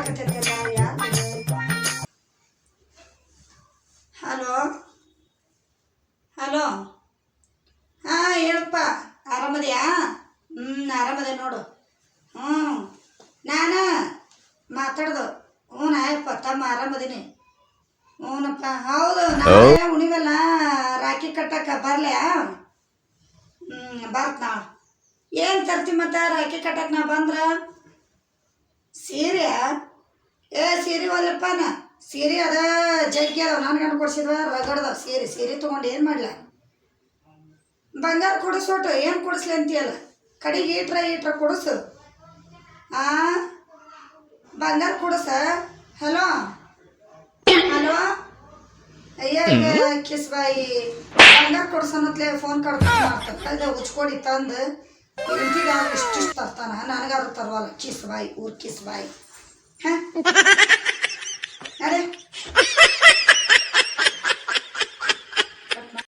ಬರಾಕತ್ತೈತಲ್ಲ ಯಾರು? Hello hello. ಹಾಂ ಹೇಳಪ್ಪ, ಆರಾಮದಿಯಾ? ಆರಾಮದೆ ನೋಡು. ನಾನು ಮಾತಾಡ್ದು. ಆಯಪ್ಪ ತಮ್ಮ ಆರಾಮದೀನಿ. ಹ್ಞೂನಪ್ಪ. ಹೌದು, ನಾಳೆ ಉಣಿವಲ್ಲ, ರಾಖಿ ಕಟ್ಟಕ್ಕೆ ಬರ್ಲ್ಯಾ? ಬರ್ತ ನಾಳೆ. ಏನು ತರ್ತಿ ಮತ್ತೆ ರಾಖಿ ಕಟ್ಟಕ್ಕೆ ನಾ ಬಂದ್ರೆ? ಸೀರೆ? ಸೀರೆ ಒಲ್ಲಪ್ಪ. ಸೀರೆ ಅದ ಜಗ್ಗಿ ಅದಾವ. ನಾನು ಗಂಡು ಕೊಡ್ಸಿದ್ವ ರಗಡ್ದವ ಸೀರೆ ತೊಗೊಂಡು ಏನು ಮಾಡ್ಲ? ಬಂಗಾರ ಕೊಡಿಸೋಟು ಏನು ಕೊಡಿಸ್ಲಿ ಅಂತೀಯಲ್ಲ? ಕಡೆಗೆ ಈಟ್ರ ಕೊಡಿಸು. ಬಂಗಾರ ಕೊಡಿಸ. Hello hello. ಅಯ್ಯ ಈಗ ಕಿಸ್ಬಾಯಿ ಬಂಗಾರ ಕೊಡ್ಸೋನತ್ಲೆ ಫೋನ್ ಕಡ್ದು ಉಚ್ಕೊಡಿ ತಂದು ಇಂಟಿಗೆ ಇಷ್ಟಿಷ್ಟು ತರ್ತಾನ, ನನಗಾದ್ರು ತರ್ವಲ್ಲ. ಕಿಸ್ಬಾಯಿ ಊರ್ ಕಿಸ್ಬಾಯಿ. ಹಾಂ